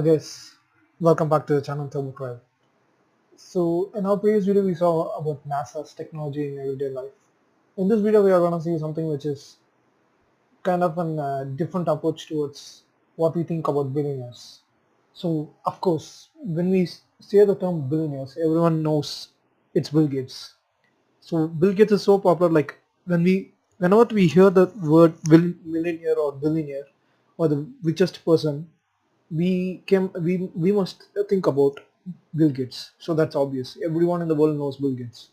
Guys, welcome back to the channel Turbo 12. So in our previous video we saw about NASA's technology in everyday life. In this video we are going to see something which is kind of a different approach towards what we think about billionaires. So of course when we say the term billionaires, everyone knows it's Bill Gates. So Bill Gates is so popular, like whenever we hear the word millionaire or billionaire or the richest person, we must think about Bill Gates. So that's obvious. Everyone in the world knows Bill Gates.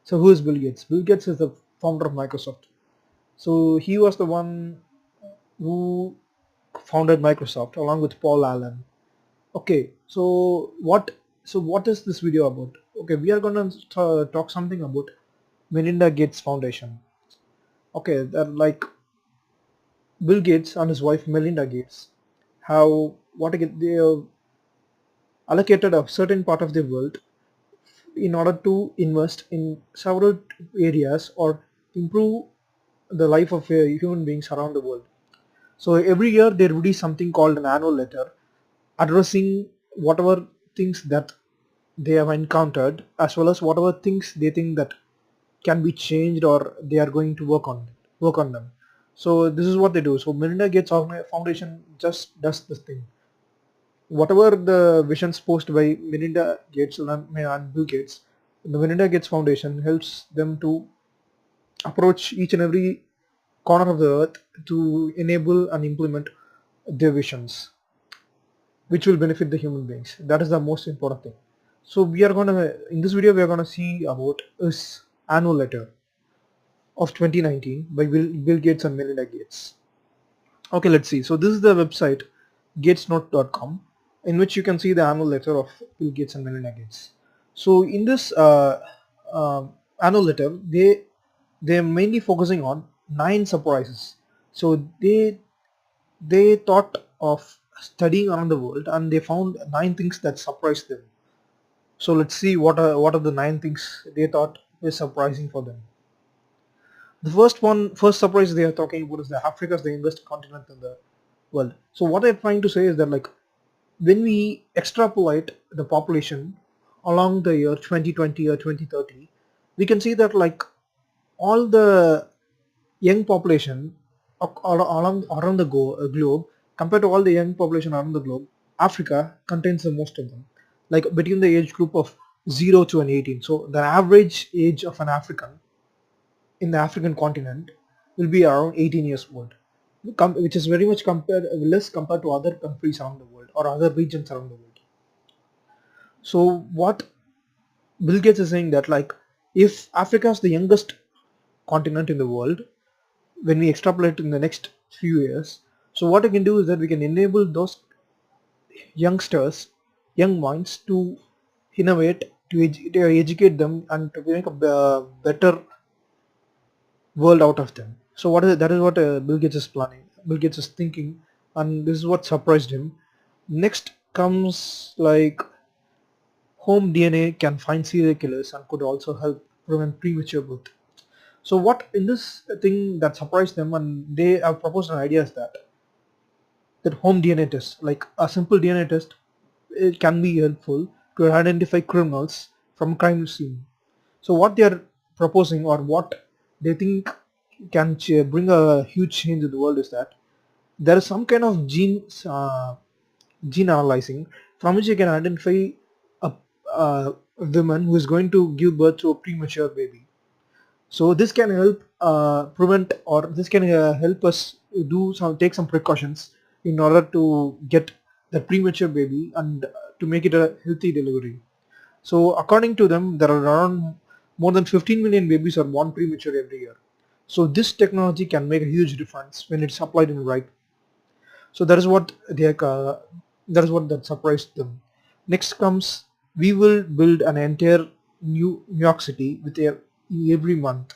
So who is Bill Gates? Bill Gates is the founder of Microsoft. So he was the one who founded Microsoft along with Paul Allen. Okay, so what is this video about? Okay, we are gonna talk something about Melinda Gates Foundation. Okay, that like Bill Gates and his wife Melinda Gates have they have allocated a certain part of the world in order to invest in several areas or improve the life of human beings around the world. So every year there would be something called an annual letter addressing whatever things that they have encountered, as well as whatever things they think that can be changed or they are going to work on them. So this is what they do. So Melinda Gates Foundation just does this thing. Whatever the visions posted by Melinda Gates and Bill Gates, the Melinda Gates Foundation helps them to approach each and every corner of the earth to enable and implement their visions, which will benefit the human beings. That is the most important thing. So in this video we are gonna see about his annual letter of 2019 by Bill Gates and Melinda Gates. Okay, let's see. So this is the website gatesnote.com, in which you can see the annual letter of Bill Gates and Melinda Gates. So in this annual letter, they're mainly focusing on 9 surprises. So they thought of studying around the world and they found 9 things that surprised them. So let's see what are the 9 things they thought were surprising for them. The first surprise they are talking about is that Africa is the youngest continent in the world. So what they're trying to say is that, like, when we extrapolate the population along the year 2020 or 2030, we can see that, like, all the young population around the globe, compared to all the young population around the globe, Africa contains the most of them, like between the age group of 0 to an 18. So the average age of an African in the African continent will be around 18 years old, which is very much less compared to other countries around the world or other regions around the world. So what Bill Gates is saying that, like, if Africa is the youngest continent in the world, when we extrapolate in the next few years, so what we can do is that we can enable those young minds to innovate, to educate them, and to make a better world out of them. So that is what Bill Gates is planning. Bill Gates is thinking, and this is what surprised him. Next comes, like, home DNA can find serial killers and could also help prevent premature birth. So what in this thing that surprised them, and they have proposed an idea, is that home DNA test, like a simple DNA test, it can be helpful to identify criminals from crime scene. So what they are proposing, or what they think can bring a huge change in the world, is that there is some kind of gene analyzing from which you can identify a woman who is going to give birth to a premature baby. So this can help prevent, or this can help us take some precautions in order to get the premature baby and to make it a healthy delivery. So according to them, there are around more than 15 million babies are born premature every year. So this technology can make a huge difference when it's applied in the right. So that is what that surprised them. Next comes, we will build an entire New York City with every month.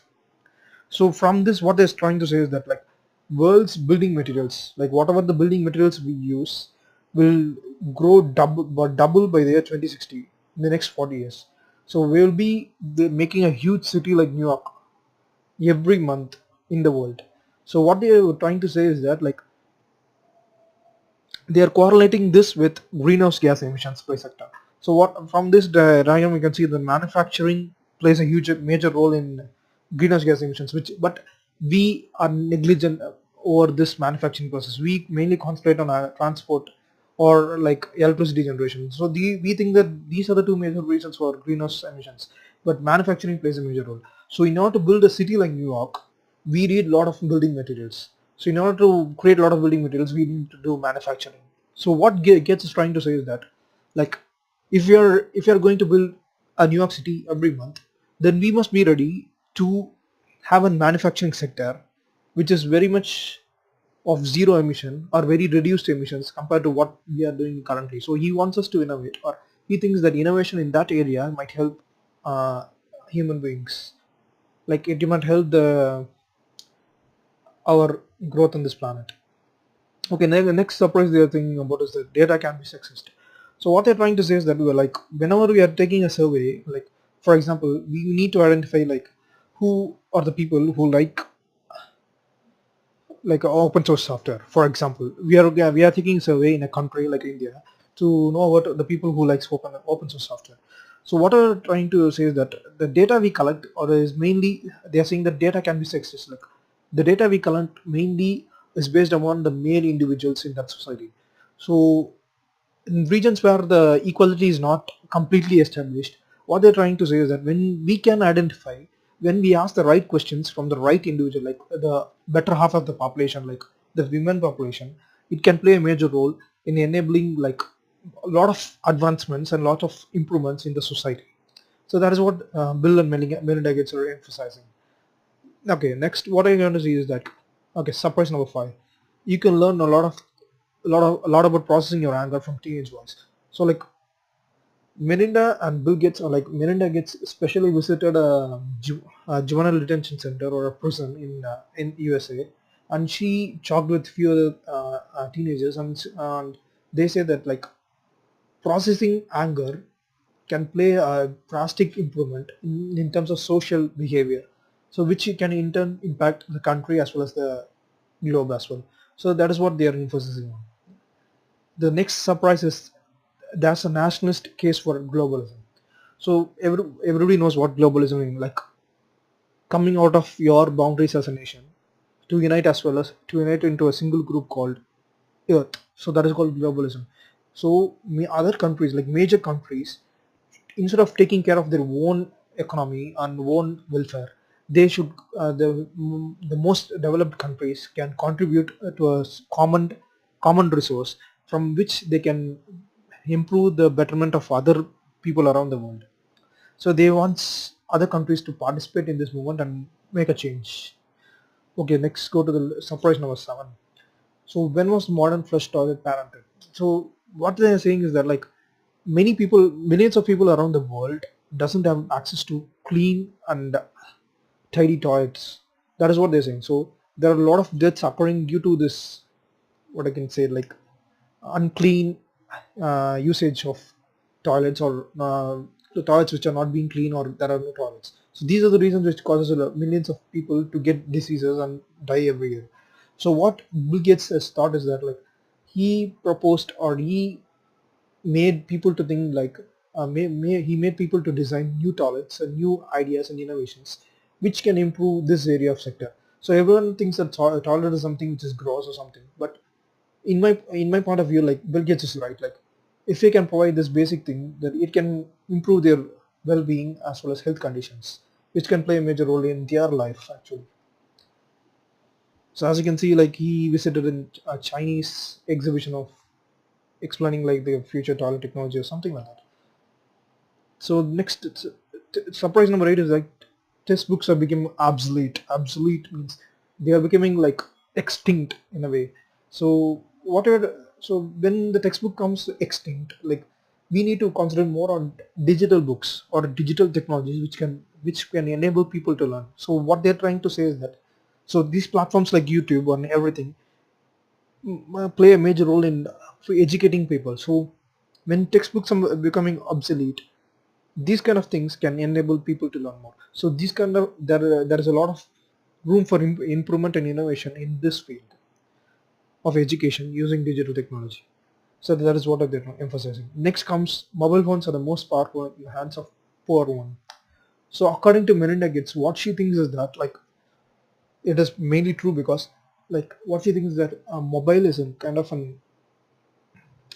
So from this, what they're trying to say is that, like, world's building materials, like whatever the building materials we use, will grow double by the year 2060, in the next 40 years. So we will be making a huge city like New York every month in the world. So what they were trying to say is that, like, they are correlating this with greenhouse gas emissions by sector. So what from this diagram we can see the manufacturing plays a huge major role in greenhouse gas emissions, which but we are negligent over this manufacturing process. We mainly concentrate on our transport or like electricity generation. So we think that these are the two major reasons for greenhouse emissions, but manufacturing plays a major role. So in order to build a city like New York, we need a lot of building materials. So in order to create a lot of building materials, we need to do manufacturing. So what Gates is trying to say is that, like, if you're going to build a New York City every month, then we must be ready to have a manufacturing sector, which is very much of zero emission or very reduced emissions compared to what we are doing currently. So he wants us to innovate, or he thinks that innovation in that area might help uh, human beings. Like it might help the our growth on this planet. Okay, next surprise they are thinking about is that data can be sexist. So what they're trying to say is that we're like whenever we are taking a survey, like for example, we need to identify like who are the people who like open source software. For example, we are taking survey in a country like India to know what the people who likes open source software. So what are trying to say is that the data we collect or is mainly they are saying that data can be sexist. Like the data we collect mainly is based upon the male individuals in that society. So in regions where the equality is not completely established, what they're trying to say is that when we can identify, when we ask the right questions from the right individual, like the better half of the population, like the women population, it can play a major role in enabling like a lot of advancements and a lot of improvements in the society. So that is what Bill and Melinda Gates are emphasizing. Okay, next what I'm going to see is that okay, surprise number 5. You can learn a lot about processing your anger from teenage boys. So like Melinda and Bill Gates, or like Melinda Gates, especially visited a juvenile detention center or a prison in USA, and she talked with few other teenagers, and they say that like processing anger can play a drastic improvement in terms of social behavior, so which can in turn impact the country as well as the globe as well. So that is what they are emphasizing on. The next surprise is there's a nationalist case for globalism. So everybody knows what globalism means, like coming out of your boundaries as a nation to unite as well as to unite into a single group called Earth. So that is called globalism. So other countries, like major countries, instead of taking care of their own economy and own welfare, they should the most developed countries can contribute to a common resource from which they can improve the betterment of other people around the world. So they want other countries to participate in this movement and make a change. Okay, next go to the surprise number 7. So when was modern flush toilet parented? So what they are saying is that like millions of people around the world doesn't have access to clean and tidy toilets. That is what they're saying. So there are a lot of deaths occurring due to this. What I can say like unclean usage of toilets or the toilets which are not being clean or there are no toilets. So these are the reasons which causes millions of people to get diseases and die every year. So what Bill Gates has thought is that like he proposed or he made people to think like he made people to design new toilets and new ideas and innovations which can improve this area of sector. So everyone thinks that toilet is something which is gross or something, but in my point of view, like Bill Gates is right. Like if they can provide this basic thing, that it can improve their well-being as well as health conditions, which can play a major role in their life actually. So as you can see, like he visited a Chinese exhibition of explaining like the future toilet technology or something like that. So next, surprise number 8 is like textbooks are becoming obsolete. Obsolete means they are becoming like extinct in a way. So when the textbook comes extinct, like we need to consider more on digital books or digital technologies which can enable people to learn. So what they're trying to say is that so these platforms like YouTube and everything play a major role in for educating people. So when textbooks are becoming obsolete, these kind of things can enable people to learn more. So these kind of there is a lot of room for improvement and innovation in this field of education using digital technology. So that is what they're emphasizing. Next comes mobile phones are the most powerful in the hands of poor one. So according to Melinda Gates, what she thinks is that like it is mainly true because like what she thinks is that a mobile is a kind of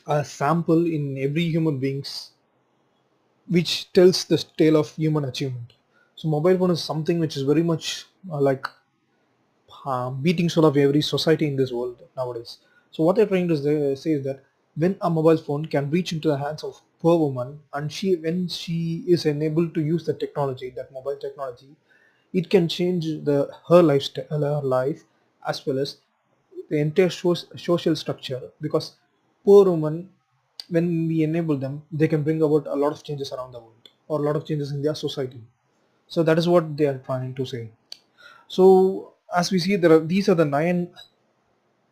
a sample in every human being's which tells the tale of human achievement. So mobile phone is something which is very much beating sort of every society in this world nowadays. So what they're trying to say is that when a mobile phone can reach into the hands of poor woman and when she is enabled to use the technology, that mobile technology, it can change her lifestyle, her life, as well as the entire social structure, because poor women, when we enable them, they can bring about a lot of changes around the world or a lot of changes in their society. So that is what they are trying to say. So as we see, these are the 9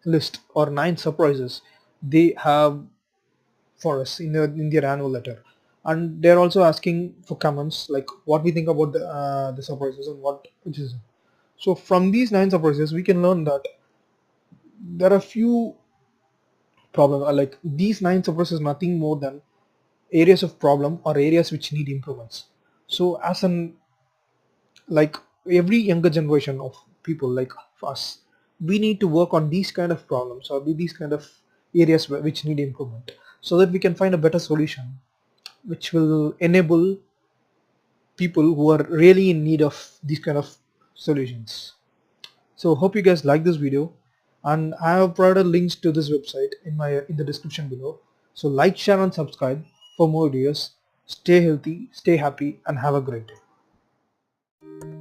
list or 9 surprises they have for us in their annual letter, and they're also asking for comments like what we think about the surprises and what which is. So from these 9 surprises, we can learn that there are few problems. Like these 9 surprises, nothing more than areas of problem or areas which need improvements. So as an like every younger generation of people like us, we need to work on these kind of problems or these kind of areas which need improvement, so that we can find a better solution which will enable people who are really in need of these kind of solutions. So hope you guys like this video, and I have provided links to this website in the description below. So like, share and subscribe for more videos. Stay healthy, stay happy, and have a great day.